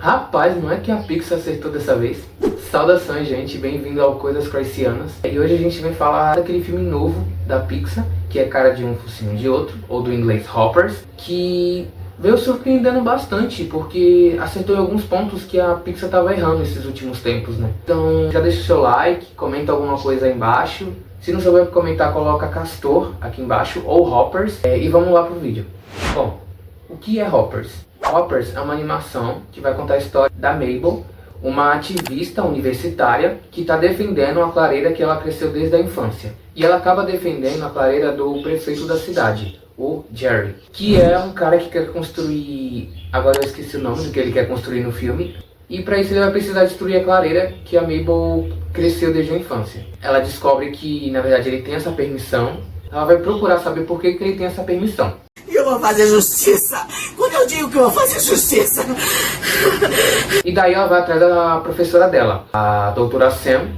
Rapaz, não é que a Pixar acertou dessa vez? Saudações, gente, bem-vindo ao Coisas Cristianas. E hoje a gente vai falar daquele filme novo da Pixar, que é Cara de um Focinho de Outro, ou do inglês Hoppers, que veio surpreendendo bastante, porque acertou em alguns pontos que a Pixar estava errando nesses últimos tempos, né? Então já deixa o seu like, comenta alguma coisa aí embaixo. Se não souber comentar, coloca Castor aqui embaixo, ou Hoppers, e vamos lá pro vídeo. Bom, o que é Hoppers? Hoppers é uma animação que vai contar a história da Mabel, uma ativista universitária que está defendendo a clareira que ela cresceu desde a infância. E ela acaba defendendo a clareira do prefeito da cidade, o Jerry, que é um cara que quer construir... Agora eu esqueci o nome do que ele quer construir no filme. E para isso ele vai precisar destruir a clareira que a Mabel cresceu desde a infância. Ela descobre que, na verdade, ele tem essa permissão. Ela vai procurar saber por que ele tem essa permissão. Eu vou fazer justiça. Quando eu digo que eu vou fazer justiça. E daí ela vai atrás da professora dela, a doutora Sam,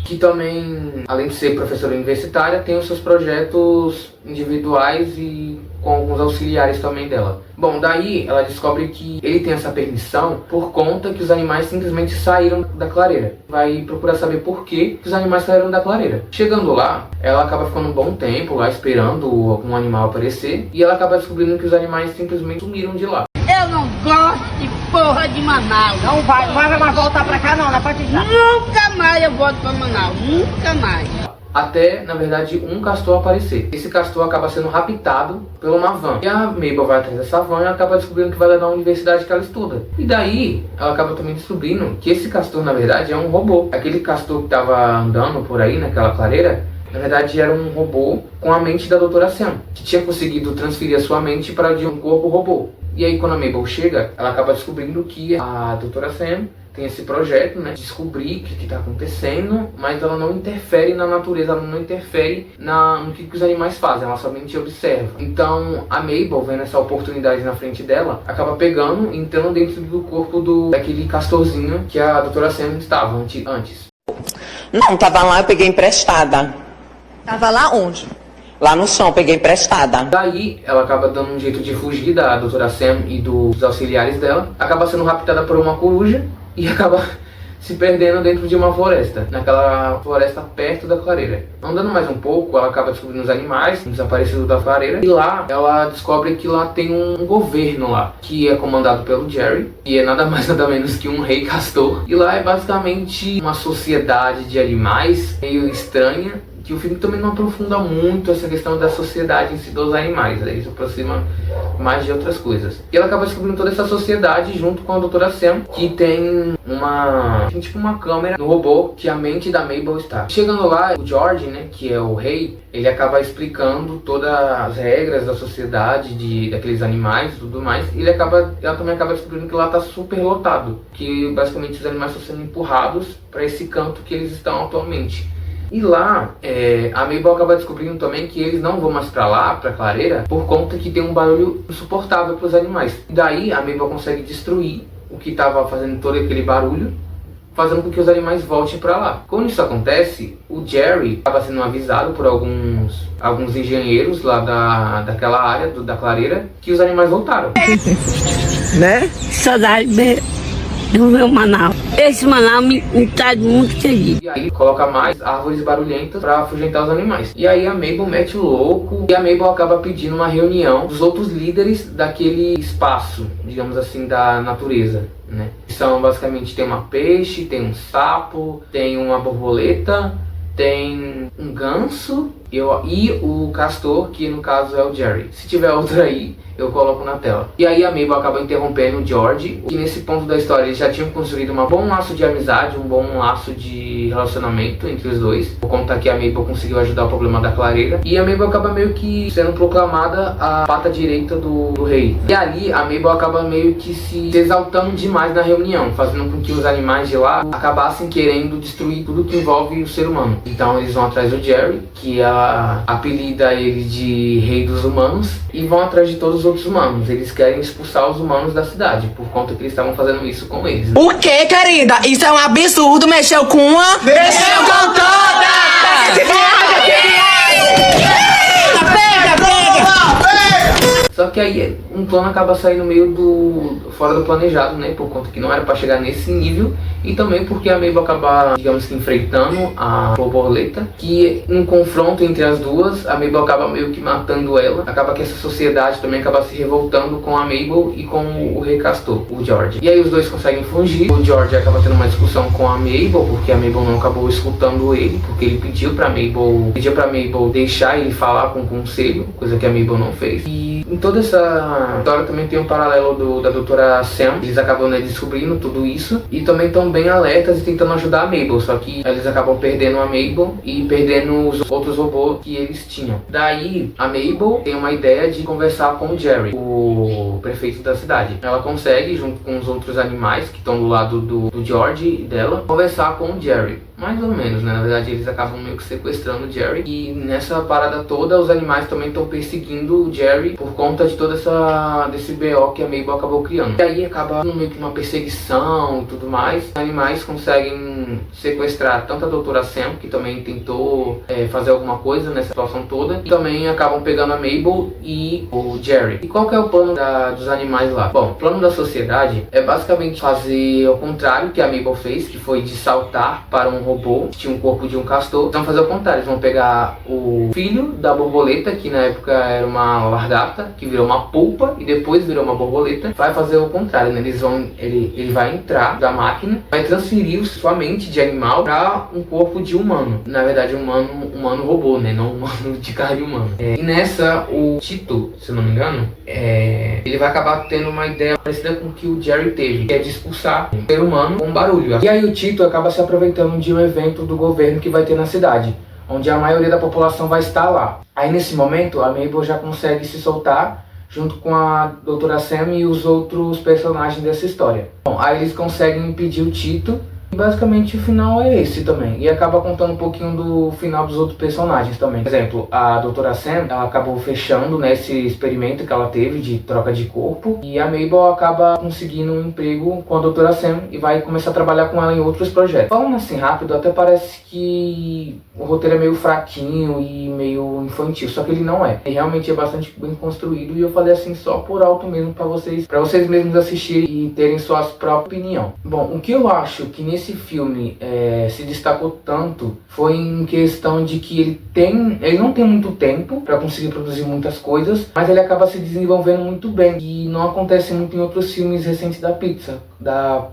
que também, além de ser professora universitária, tem os seus projetos individuais e com alguns auxiliares também dela. Bom, daí ela descobre que ele tem essa permissão por conta que os animais simplesmente saíram da clareira. Vai procurar saber por que os animais saíram da clareira. Chegando lá, ela acaba ficando um bom tempo lá esperando algum animal aparecer, e ela acaba descobrindo que os animais simplesmente sumiram de lá. Eu não gosto de porra de Manaus. Não vai mais voltar pra cá não, na parte de já. Nunca mais eu volto pra Manaus. Nunca mais. Até, na verdade, um castor aparecer. Esse castor acaba sendo raptado por uma van. E a Mabel vai atrás dessa van e acaba descobrindo que vai levar à universidade que ela estuda. E daí, ela acaba também descobrindo que esse castor, na verdade, é um robô. Aquele castor que estava andando por aí, naquela clareira, na verdade era um robô com a mente da doutora Sam, que tinha conseguido transferir a sua mente para de um corpo robô. E aí, quando a Mabel chega, ela acaba descobrindo que a doutora Sam tem esse projeto, né, de descobrir o que está acontecendo, mas ela não interfere na natureza, ela não interfere no que os animais fazem, ela somente observa. Então a Mabel, vendo essa oportunidade na frente dela, acaba pegando e entrando dentro do corpo daquele castorzinho que a doutora Sam estava antes. Não, tava lá, eu peguei emprestada. Tava lá onde? Lá no chão, peguei emprestada. Daí ela acaba dando um jeito de fugir da doutora Sam e dos auxiliares dela, acaba sendo raptada por uma coruja e acaba se perdendo dentro de uma floresta, naquela floresta perto da clareira. Andando mais um pouco, ela acaba descobrindo os animais desaparecidos da clareira, e lá ela descobre que lá tem um governo lá, que é comandado pelo Jerry, e é nada mais nada menos que um rei castor. E lá é basicamente uma sociedade de animais meio estranha, que o filme também não aprofunda muito essa questão da sociedade em si dos animais, aí se aproxima mais de outras coisas. E ela acaba descobrindo toda essa sociedade junto com a doutora Sam, que tem uma câmera no robô que a mente da Mabel está. Chegando lá, o George, né, que é o rei, ele acaba explicando todas as regras da sociedade, daqueles animais e tudo mais, e ela também acaba descobrindo que lá está super lotado, que basicamente os animais estão sendo empurrados para esse canto que eles estão atualmente. E lá, a Mabel acaba descobrindo também que eles não vão mais pra lá, pra clareira, por conta que tem um barulho insuportável pros animais. E daí a Mabel consegue destruir o que estava fazendo todo aquele barulho, fazendo com que os animais voltem pra lá. Quando isso acontece, o Jerry acaba sendo avisado por alguns engenheiros lá daquela área, da clareira, que os animais voltaram. Né? Saudade do meu Manaus. Esse Manaus me traz muito feliz. E aí coloca mais árvores barulhentas para afugentar os animais. E aí a Mabel mete o louco, e a Mabel acaba pedindo uma reunião dos outros líderes daquele espaço, digamos assim, da natureza, né? São basicamente, tem uma peixe, tem um sapo, tem uma borboleta, tem um ganso e o castor, que no caso é o Jerry. Se tiver outro aí, eu coloco na tela. E aí a Mabel acaba interrompendo o George, que nesse ponto da história eles já tinham construído um bom laço de amizade, um bom laço de relacionamento entre os dois, por conta que a Mabel conseguiu ajudar o problema da clareira. E a Mabel acaba meio que sendo proclamada a pata direita do rei. E ali a Mabel acaba meio que se exaltando demais na reunião, fazendo com que os animais de lá acabassem querendo destruir tudo que envolve o ser humano. Então eles vão atrás do Jerry, que apelida ele de rei dos humanos, e vão atrás de todos os outros humanos. Eles querem expulsar os humanos da cidade, por conta que eles estavam fazendo isso com eles. O que, querida? Isso é um absurdo, mexeu com uma... Mexeu com toda! Pega! Só que aí um plano acaba saindo meio do fora do planejado, né? Por conta que não era pra chegar nesse nível. E também porque a Mabel acaba, digamos que, enfrentando a borboleta. Que num confronto entre as duas, a Mabel acaba meio que matando ela. Acaba que essa sociedade também acaba se revoltando com a Mabel e com o Rei Castor, o George. E aí os dois conseguem fugir. O George acaba tendo uma discussão com a Mabel, porque a Mabel não acabou escutando ele, porque ele pediu pra Mabel deixar ele falar com o conselho, coisa que a Mabel não fez. E em toda essa história também tem um paralelo da doutora Sam. Eles acabam, né, descobrindo tudo isso e também estão bem alertas e tentando ajudar a Mabel, só que eles acabam perdendo a Mabel e perdendo os outros robôs que eles tinham. Daí a Mabel tem uma ideia de conversar com o Jerry, o prefeito da cidade. Ela consegue, junto com os outros animais que estão do lado do George e dela, conversar com o Jerry. Mais ou menos, né? Na verdade eles acabam meio que sequestrando o Jerry. E nessa parada toda os animais também estão perseguindo o Jerry por conta de toda desse BO que a Mabel acabou criando. E aí acaba meio que uma perseguição e tudo mais. Os animais conseguem sequestrar tanto a doutora Sam, que também tentou fazer alguma coisa nessa situação toda, e também acabam pegando a Mabel e o Jerry. E qual que é o plano dos animais lá? Bom, o plano da sociedade é basicamente fazer o contrário que a Mabel fez, que foi de saltar para um robô que tinha um corpo de um castor. Eles vão fazer o contrário, eles vão pegar o filho da borboleta, que na época era uma lagarta, que virou uma polpa e depois virou uma borboleta. Vai fazer o contrário, né? Ele vai entrar da máquina, vai transferir sua mente de animal para um corpo de humano. Na verdade, humano robô, né? Não humano de carne humana. E nessa, o Tito, se eu não me engano, ele vai acabar tendo uma ideia parecida com o que o Jerry teve, que é de expulsar um ser humano com barulho. E aí o Tito acaba se aproveitando de um evento do governo que vai ter na cidade, onde a maioria da população vai estar lá. Aí nesse momento a Mabel já consegue se soltar junto com a doutora Sam e os outros personagens dessa história. Bom, aí eles conseguem impedir o Tito. E basicamente o final é esse também. E acaba contando um pouquinho do final dos outros personagens também. Por exemplo, a doutora Sam, ela acabou fechando nesse experimento que ela teve de troca de corpo. E a Mabel acaba conseguindo um emprego com a doutora Sam e vai começar a trabalhar com ela em outros projetos. Falando assim rápido, até parece que o roteiro é meio fraquinho e meio infantil. Só que ele não é. Ele realmente é bastante bem construído. E eu falei assim só por alto mesmo pra vocês mesmos assistirem e terem sua própria opinião. Bom, o que eu acho que esse filme se destacou tanto foi em questão de que ele não tem muito tempo para conseguir produzir muitas coisas, mas ele acaba se desenvolvendo muito bem, e não acontece muito em outros filmes recentes da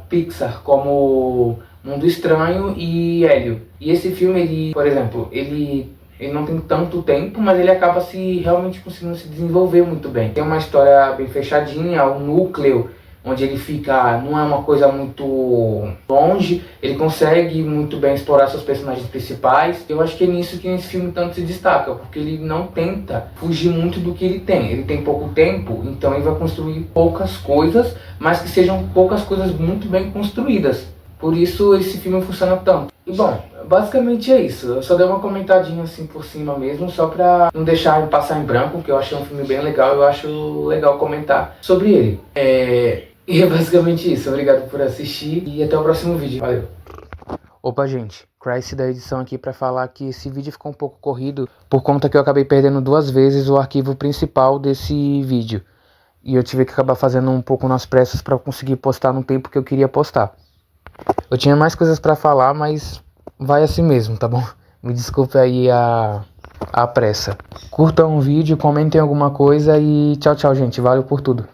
Pixar, como Mundo Estranho e Hélio. E esse filme, por exemplo, ele não tem tanto tempo, mas ele acaba realmente conseguindo se desenvolver muito bem. Tem uma história bem fechadinha, o núcleo onde ele fica, não é uma coisa muito longe, ele consegue muito bem explorar seus personagens principais. Eu acho que é nisso que esse filme tanto se destaca, porque ele não tenta fugir muito do que ele tem. Ele tem pouco tempo, então ele vai construir poucas coisas, mas que sejam poucas coisas muito bem construídas. Por isso esse filme funciona tanto. E bom, basicamente é isso. Eu só dei uma comentadinha assim por cima mesmo, só pra não deixar passar em branco, porque eu achei um filme bem legal. Eu acho legal comentar sobre ele. E é basicamente isso. Obrigado por assistir e até o próximo vídeo. Valeu. Opa, gente. Christ da edição aqui pra falar que esse vídeo ficou um pouco corrido por conta que eu acabei perdendo 2 vezes o arquivo principal desse vídeo. E eu tive que acabar fazendo um pouco nas pressas pra conseguir postar no tempo que eu queria postar. Eu tinha mais coisas pra falar, mas vai assim mesmo, tá bom? Me desculpe aí a pressa. Curtam o vídeo, comentem alguma coisa e tchau, tchau, gente. Valeu por tudo.